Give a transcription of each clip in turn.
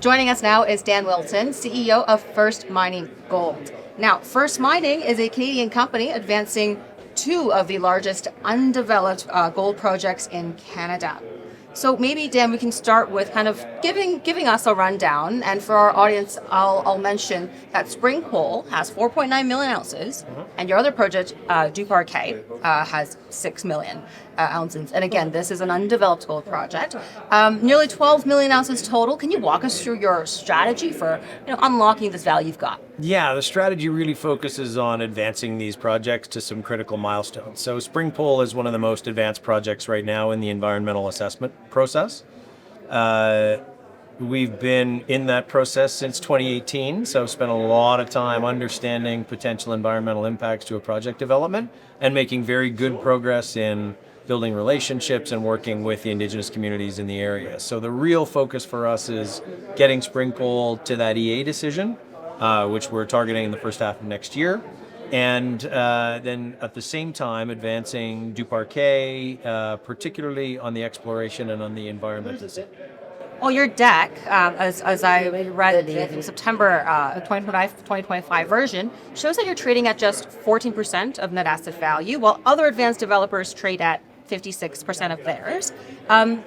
Joining us now is Dan Wilton, CEO of First Mining Gold. Now, First Mining is a Canadian company advancing two of the largest undeveloped gold projects in Canada. So maybe, Dan, we can start with kind of giving us a rundown. And for our audience, I'll mention that Spring Pole has 4.9 million ounces, and your other project, Duparat, has 6 million ounces. And again, this is an undeveloped gold project. Nearly 12 million ounces total. Can you walk us through your strategy for unlocking this value you've got? Yeah, the strategy really focuses on advancing these projects to some critical milestones. So Spring Pole is one of the most advanced projects right now in the environmental assessment process. We've been in that process since 2018, so spent a lot of time understanding potential environmental impacts to a project development and making very good progress in building relationships and working with the Indigenous communities in the area. So the real focus for us is getting Spring Pole to that EA decision, which we're targeting in the first half of next year. And then at the same time, advancing Duparat, particularly on the exploration and on the environmental side. Well, your deck, as I read the September 2025 version, shows that you're trading at just 14% of net asset value, while other advanced developers trade at 56% of theirs.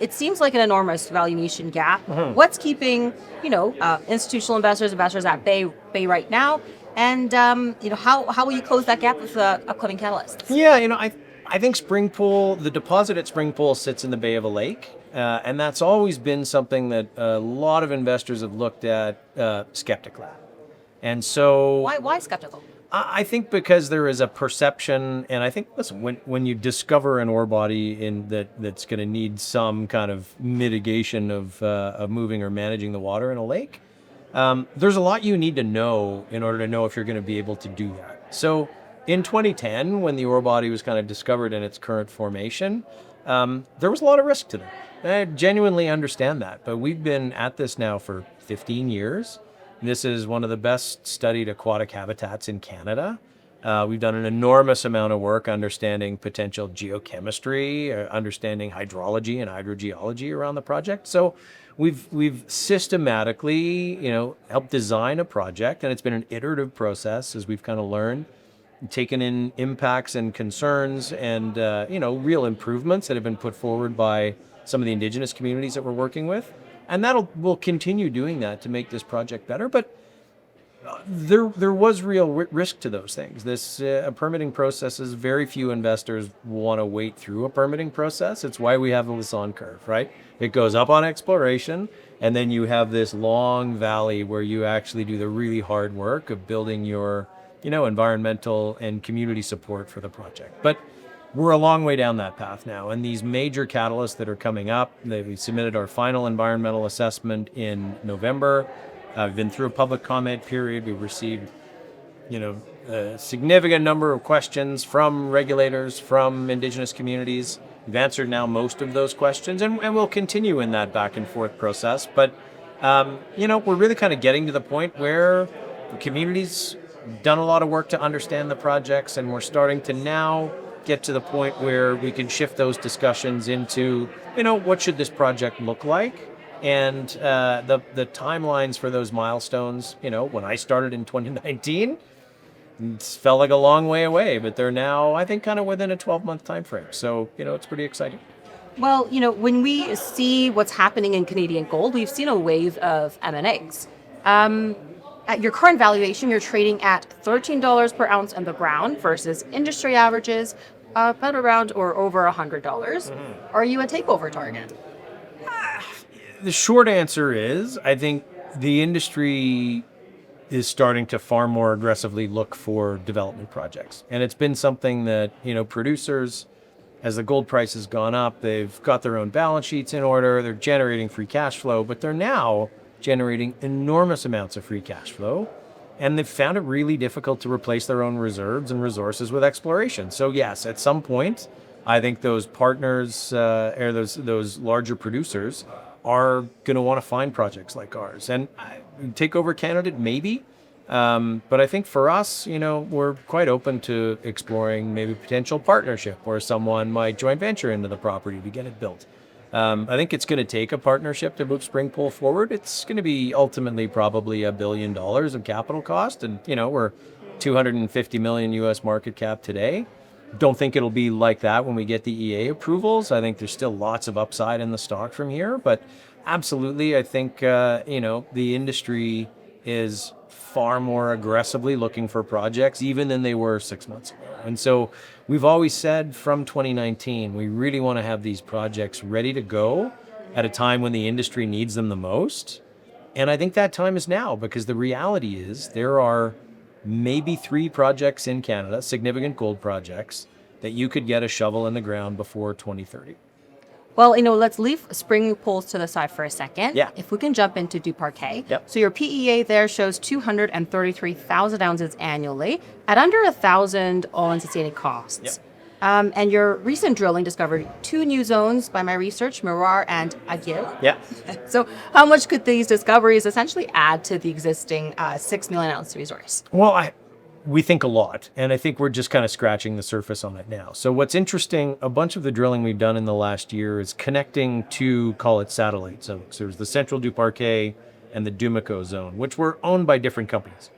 It seems like an enormous valuation gap. What's keeping, institutional investors at bay right now? And how will you close that gap with the upcoming catalysts? Yeah, I think Spring Pole, the deposit at Spring Pole sits in the bay of a lake. And that's always been something that a lot of investors have looked at skeptically. And so... Why skeptical? I think because there is a perception, and I think, listen, when you discover an ore body that's going to need some kind of mitigation of moving or managing the water in a lake, there's a lot you need to know in order to know if you're going to be able to do that. So in 2010, when the ore body was kind of discovered in its current formation, there was a lot of risk to that. I genuinely understand that, but we've been at this now for 15 years. This is one of the best studied aquatic habitats in Canada. We've done an enormous amount of work understanding potential geochemistry, understanding hydrology and hydrogeology around the project. So we've systematically, helped design a project, and it's been an iterative process as we've kind of learned, taken in impacts and concerns and, real improvements that have been put forward by some of the Indigenous communities that we're working with. And we'll continue doing that to make this project better. But there was real risk to those things. This permitting process is very few investors want to wait through a permitting process. It's why we have the Lassonde curve, right? It goes up on exploration, and then you have this long valley where you actually do the really hard work of building your, environmental and community support for the project. But we're a long way down that path now, and these major catalysts that are coming up, we submitted our final environmental assessment in November. We've been through a public comment period. We've received, a significant number of questions from regulators, from Indigenous communities. We've answered now most of those questions, and we'll continue in that back and forth process. But, we're really kind of getting to the point where the community's done a lot of work to understand the projects, and we're starting to now get to the point where we can shift those discussions into, what should this project look like? And the timelines for those milestones, when I started in 2019, it felt like a long way away, but they're now, I think, kind of within a 12-month time frame. So, it's pretty exciting. Well, when we see what's happening in Canadian gold, we've seen a wave of M&As. At your current valuation, you're trading at $13 per ounce in the ground versus industry averages about around or over $100. Are you a takeover target? The short answer is, I think the industry is starting to far more aggressively look for development projects. And it's been something that, producers, as the gold price has gone up, they've got their own balance sheets in order, they're generating free cash flow, but they're now generating enormous amounts of free cash flow. And they've found it really difficult to replace their own reserves and resources with exploration. So yes, at some point, I think those partners or those larger producers are going to want to find projects like ours. And takeover candidate, maybe. But I think for us, we're quite open to exploring maybe potential partnership where someone might joint venture into the property to get it built. I think it's going to take a partnership to move Springpole forward. It's going to be ultimately probably $1 billion of capital cost. And, we're 250 million US market cap today. Don't think it'll be like that when we get the EA approvals. I think there's still lots of upside in the stock from here, but absolutely, I think, the industry is far more aggressively looking for projects even than they were 6 months ago. And so we've always said from 2019, we really want to have these projects ready to go at a time when the industry needs them the most. And I think that time is now, because the reality is there are maybe 3 projects in Canada, significant gold projects, that you could get a shovel in the ground before 2030. Well, let's leave spring pools to the side for a second. Yeah. If we can jump into Duparat. Yep. So your PEA there shows 233,000 ounces annually at under 1,000 all-in sustaining costs. Yep. And your recent drilling discovered 2 new zones by my research, Mirar and Agil. Yeah. So how much could these discoveries essentially add to the existing 6 million ounce resource? Well, we think a lot, and I think we're just kind of scratching the surface on it now. So what's interesting, a bunch of the drilling we've done in the last year is connecting to, call it, satellite zones. There's the Central Duparat and the Dumico zone, which were owned by different companies.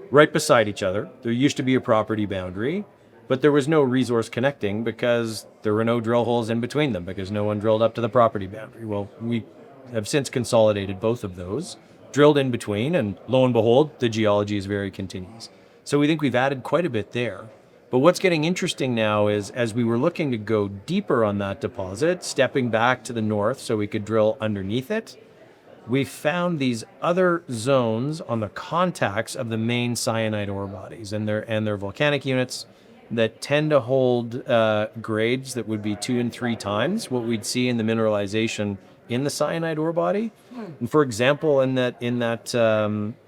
Right beside each other, there used to be a property boundary, but there was no resource connecting because there were no drill holes in between them, because no one drilled up to the property boundary. Well, we have since consolidated both of those, drilled in between, and lo and behold, the geology is very continuous. So we think we've added quite a bit there. But what's getting interesting now is, as we were looking to go deeper on that deposit, stepping back to the north so we could drill underneath it, we found these other zones on the contacts of the main cyanide ore bodies and their volcanic units that tend to hold grades that would be 2 and 3 times what we'd see in the mineralization in the cyanide ore body. And for example, in that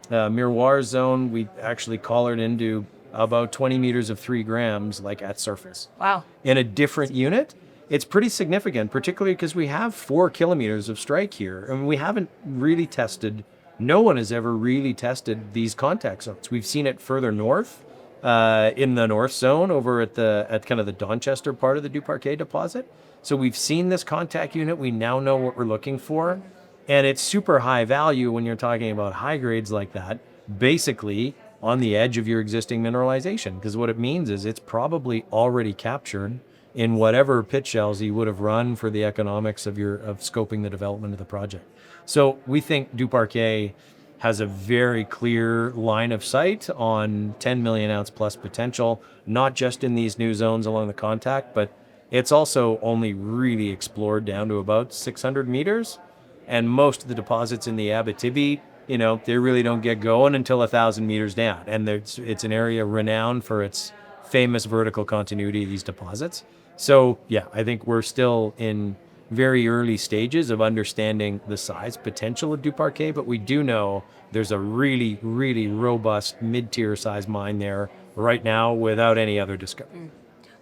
Miroir zone, we actually collared into about 20 meters of 3 grams, like at surface. Wow. In a different unit. It's pretty significant, particularly because we have 4 kilometers of strike here. And we haven't really tested, no one has ever really tested these contact zones. We've seen it further north, in the north zone over at kind of the Donchester part of the Duparat deposit. So we've seen this contact unit. We now know what we're looking for. And it's super high value when you're talking about high grades like that, basically on the edge of your existing mineralization. Because what it means is it's probably already captured in whatever pit shells you would have run for the economics of scoping the development of the project. So we think Duparat has a very clear line of sight on 10 million ounce plus potential, not just in these new zones along the contact, but it's also only really explored down to about 600 meters. And most of the deposits in the Abitibi, they really don't get going until 1,000 meters down. And it's an area renowned for its famous vertical continuity of these deposits. So yeah, I think we're still in very early stages of understanding the size potential of Duparat, but we do know there's a really, really robust mid-tier size mine there right now without any other discovery.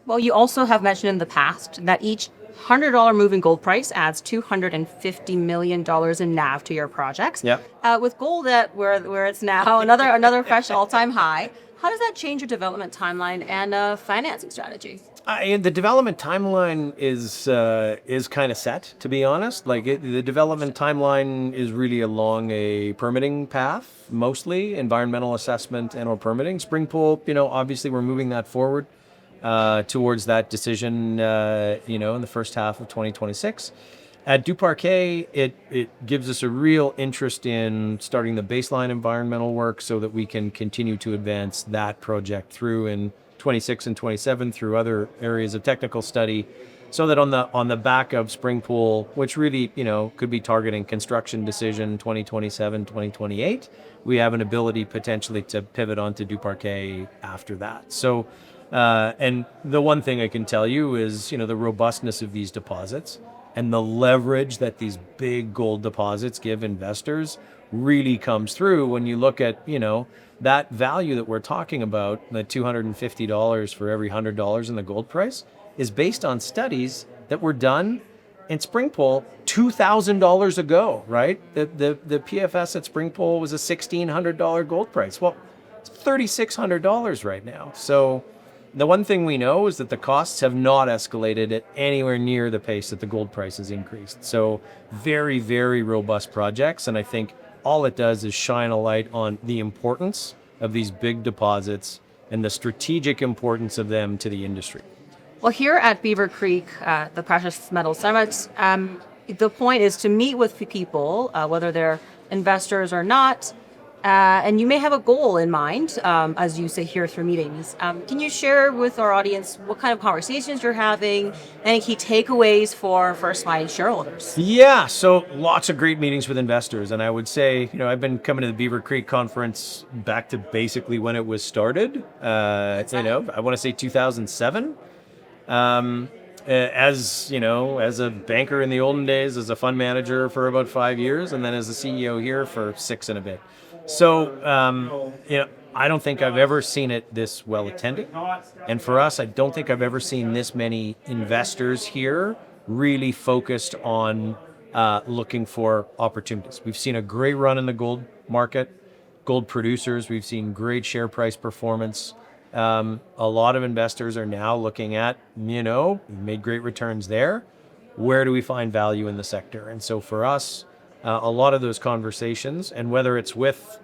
Well, you also have mentioned in the past that each $100 move in gold price adds $250 million in NAV to your projects. Yep. With gold at where it's now, another fresh all-time high, how does that change your development timeline and financing strategy? And the development timeline is kind of set, to be honest. The development timeline is really along a permitting path, mostly environmental assessment and/or permitting. Springpole, obviously we're moving that forward towards that decision, in the first half of 2026. At Duparat, it gives us a real interest in starting the baseline environmental work so that we can continue to advance that project through in 26 and 27 through other areas of technical study, so that on the back of Springpole, which really, could be targeting construction decision 2027, 2028, we have an ability potentially to pivot onto Duparat after that. So, and the one thing I can tell you is, the robustness of these deposits and the leverage that these big gold deposits give investors really comes through when you look at, that value that we're talking about, the $250 for every $100 in the gold price, is based on studies that were done in Springpole $2,000 ago, right? The PFS at Springpole was a $1,600 gold price. Well, it's $3,600 right now. So the one thing we know is that the costs have not escalated at anywhere near the pace that the gold price has increased. So very, very robust projects. And I think all it does is shine a light on the importance of these big deposits and the strategic importance of them to the industry. Well, here at Beaver Creek, the Precious Metal Summit, the point is to meet with people, whether they're investors or not, and you may have a goal in mind as you sit here through meetings. Can you share with our audience what kind of conversations you're having, any key takeaways for First Mining shareholders? Yeah, so lots of great meetings with investors. And I would say, I've been coming to the Beaver Creek conference back to basically when it was started. I want to say 2007. As a banker in the olden days, as a fund manager for about 5 years, and then as a CEO here for 6 and a bit. So, I don't think I've ever seen it this well attended. And for us, I don't think I've ever seen this many investors here really focused on looking for opportunities. We've seen a great run in the gold market, gold producers. We've seen great share price performance. A lot of investors are now looking at, we made great returns there. Where do we find value in the sector? And so for us, a lot of those conversations, and whether it's with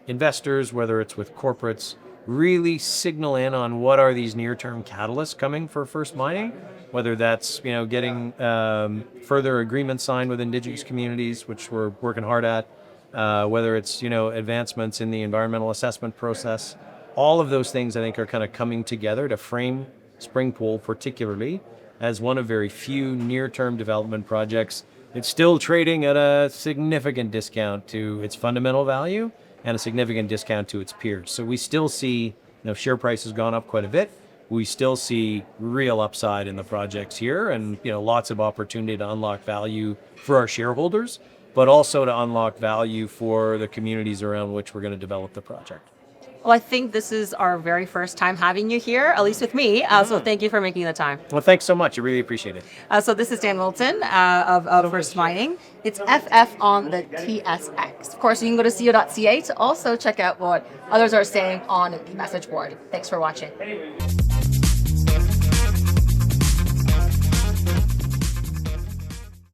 investors, whether it's with corporates, really signal in on what are these near-term catalysts coming for First Mining, whether that's, getting further agreements signed with Indigenous communities, which we're working hard at, whether it's, advancements in the environmental assessment process. All of those things, I think, are kind of coming together to frame Springpole particularly as one of very few near-term development projects. It's still trading at a significant discount to its fundamental value and a significant discount to its peers. So we still see, share price has gone up quite a bit. We still see real upside in the projects here and, lots of opportunity to unlock value for our shareholders, but also to unlock value for the communities around which we're going to develop the project. Well, I think this is our very first time having you here, at least with me. So thank you for making the time. Well, thanks so much. I really appreciate it. So this is Dan Wilton of First Mining. It's FF on the TSX. Of course, you can go to CEO.CA to also check out what others are saying on the message board. Thanks for watching.